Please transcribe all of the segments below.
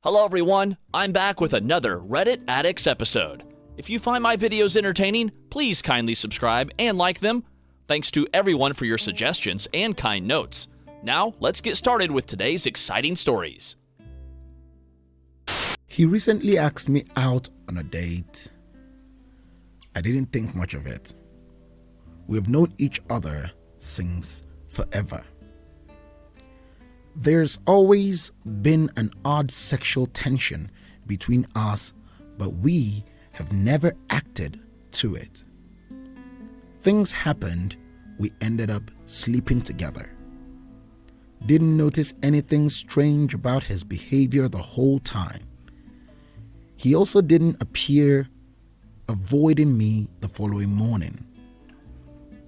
Hello everyone, I'm back with another Reddit Addicts episode. If you find my videos entertaining, please kindly subscribe and like them. Thanks to everyone for your suggestions and kind notes. Now, let's get started with today's exciting stories. He recently asked me out on a date. I didn't think much of it. We've known each other since forever. There's always been an odd sexual tension between us, but we have never acted to it. Things happened, we ended up sleeping together. Didn't notice anything strange about his behavior the whole time. He also didn't appear avoiding me the following morning.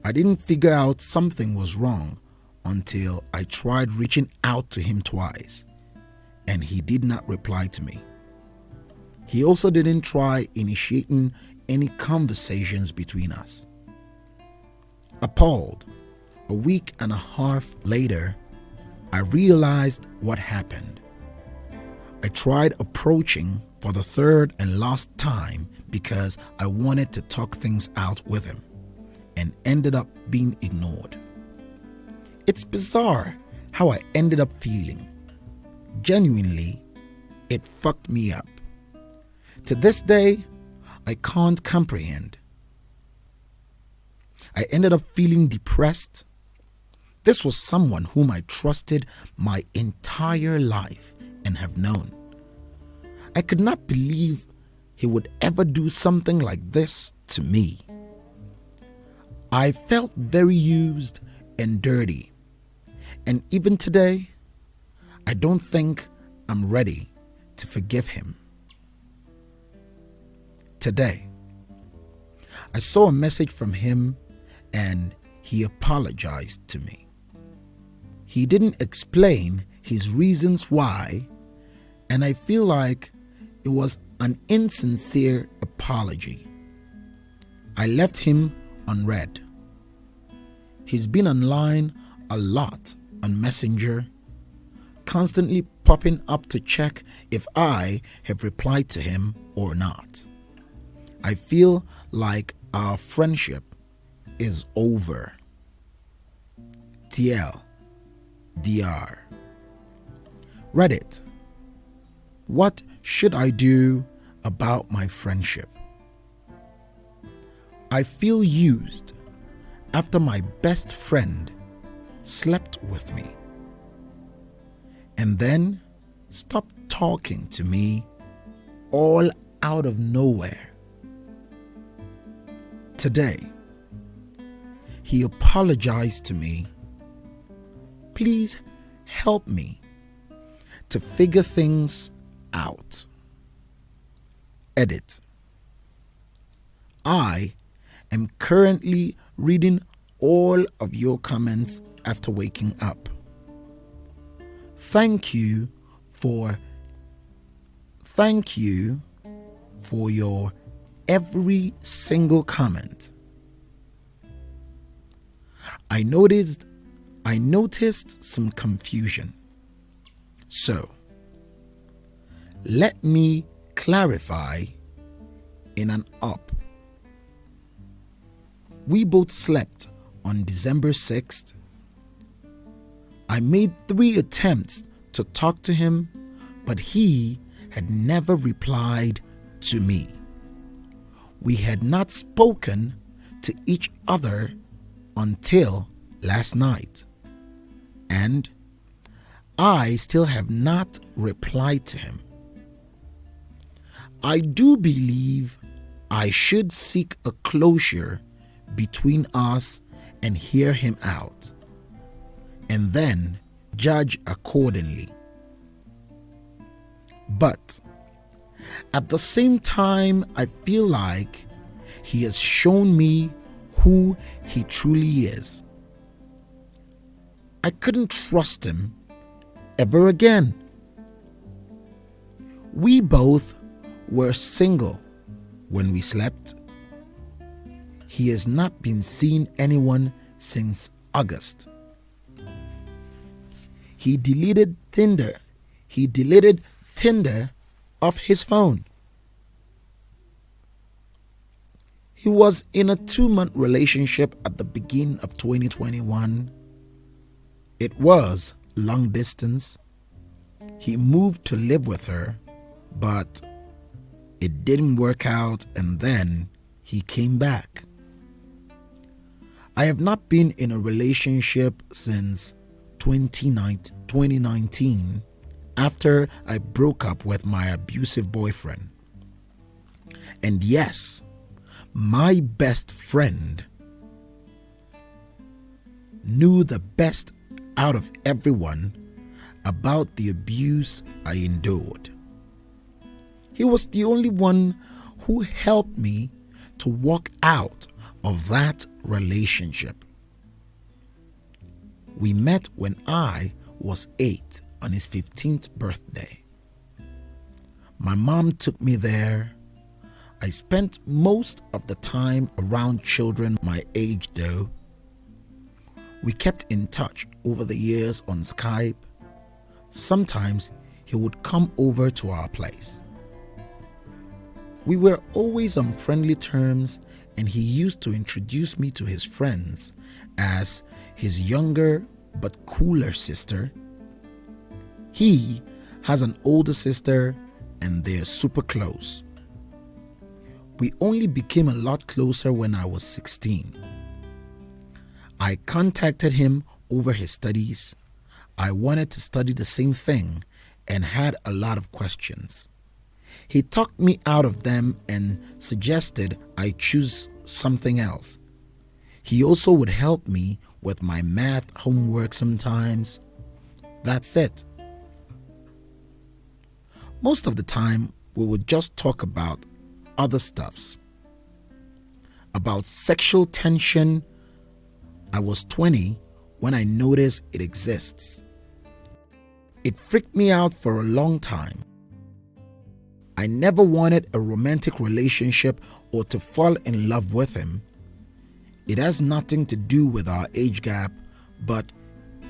I didn't figure out something was wrong until I tried reaching out to him twice, and he did not reply to me. He also didn't try initiating any conversations between us. Appalled, a week and a half later, I realized what happened. I tried approaching for the third and last time because I wanted to talk things out with him, and ended up being ignored. It's bizarre how I ended up feeling. Genuinely, it fucked me up. To this day, I can't comprehend. I ended up feeling depressed. This was someone whom I trusted my entire life and have known. I could not believe he would ever do something like this to me. I felt very used and dirty. And even today, I don't think I'm ready to forgive him. Today, I saw a message from him and he apologized to me. He didn't explain his reasons why, and I feel like it was an insincere apology. I left him unread. He's been online a lot on Messenger, constantly popping up to check if I have replied to him or not. I feel like our friendship is over. TL DR. Reddit. What should I do about my friendship? I feel used after my best friend slept with me and then stopped talking to me all out of nowhere. Today, he apologized to me. Please help me to figure things out. Edit. I am currently reading all of your comments after waking up. Thank you for your every single comment. I noticed some confusion. So, let me clarify in an up. We both slept on December 6th. I made 3 attempts to talk to him, but he had never replied to me. We had not spoken to each other until last night, and I still have not replied to him. I do believe I should seek a closure between us and hear him out, and then judge accordingly. But at the same time, I feel like he has shown me who he truly is. I couldn't trust him ever again. We both were single when we slept. He has not been seeing anyone since August. He deleted Tinder. He deleted Tinder off his phone. He was in a 2-month relationship at the beginning of 2021. It was long distance. He moved to live with her, but it didn't work out, and then he came back. I have not been in a relationship since 2019 after I broke up with my abusive boyfriend. And yes, my best friend knew the best out of everyone about the abuse I endured. He was the only one who helped me to walk out of that relationship. We met when I was 8 on his 15th birthday. My mom took me there. I spent most of the time around children my age though. We kept in touch over the years on Skype. Sometimes he would come over to our place. We were always on friendly terms, and he used to introduce me to his friends as his younger but cooler sister. He has an older sister and they're super close. We only became a lot closer when I was 16. I contacted him over his studies. I wanted to study the same thing and had a lot of questions. He talked me out of them and suggested I choose something else. He also would help me with my math homework sometimes. That's it. Most of the time, we would just talk about other stuffs. About sexual tension. I was 20 when I noticed it exists. It freaked me out for a long time. I never wanted a romantic relationship or to fall in love with him. It has nothing to do with our age gap, but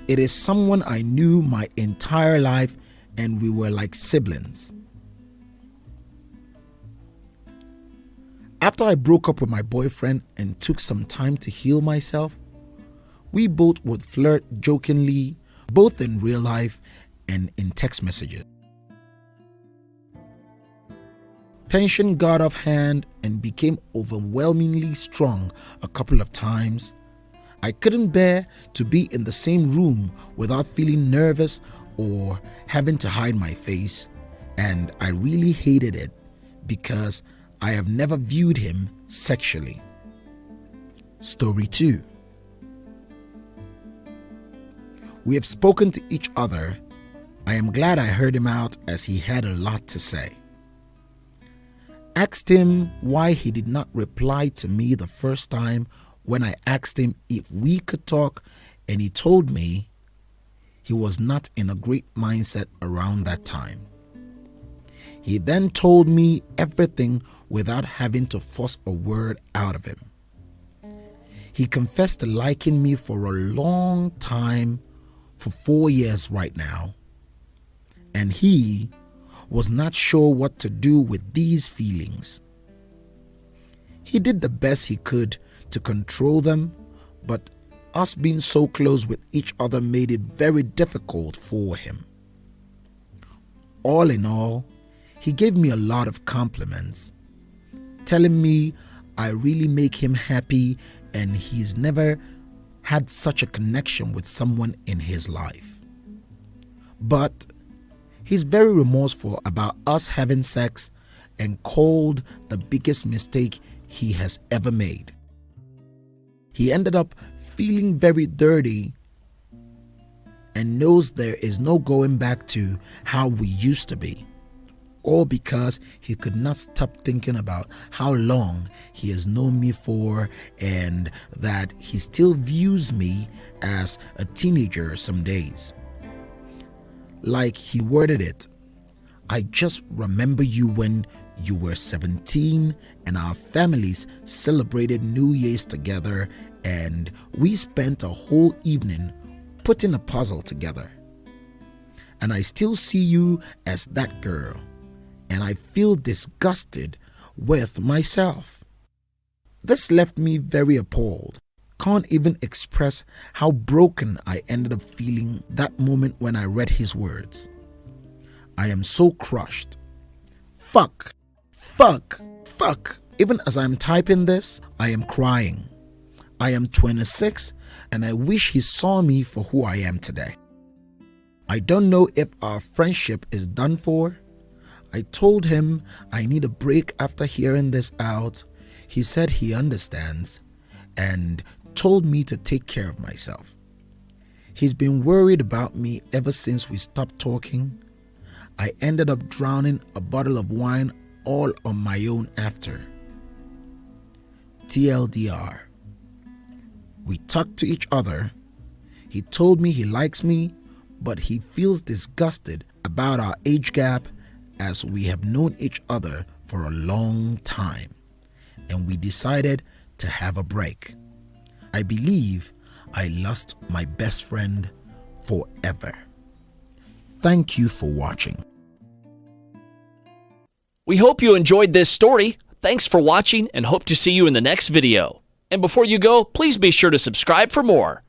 it is someone I knew my entire life and we were like siblings. After I broke up with my boyfriend and took some time to heal myself, we both would flirt jokingly, both in real life and in text messages. Tension got off hand and became overwhelmingly strong a couple of times. I couldn't bear to be in the same room without feeling nervous or having to hide my face, and I really hated it because I have never viewed him sexually. Story 2. We have spoken to each other. I am glad I heard him out as he had a lot to say. Asked him why he did not reply to me the first time when I asked him if we could talk, and he told me he was not in a great mindset around that time. He then told me everything without having to force a word out of him. He confessed to liking me for a long time, for 4 years right now, and he was not sure what to do with these feelings. He did the best he could to control them, but us being so close with each other made it very difficult for him. All in all, he gave me a lot of compliments, telling me I really make him happy and he's never had such a connection with someone in his life. But he's very remorseful about us having sex and called the biggest mistake he has ever made. He ended up feeling very dirty and knows there is no going back to how we used to be, all because he could not stop thinking about how long he has known me for and that he still views me as a teenager some days. Like he worded it, I just remember you when you were 17 and our families celebrated New Year's together and we spent a whole evening putting a puzzle together. and I still see you as that girl, and I feel disgusted with myself. This left me very appalled. Can't even express how broken I ended up feeling that moment when I read his words. I am so crushed. Fuck. Even as I'm typing this, I am crying. I am 26 and I wish he saw me for who I am today. I don't know if our friendship is done for. I told him I need a break after hearing this out. He said he understands and told me to take care of myself. He's been worried about me ever since we stopped talking. I ended up drowning a bottle of wine all on my own after. TLDR. We talked to each other. He told me he likes me, but he feels disgusted about our age gap as we have known each other for a long time, and we decided to have a break. I believe I lost my best friend forever. Thank you for watching. We hope you enjoyed this story. Thanks for watching and hope to see you in the next video. And before you go, please be sure to subscribe for more.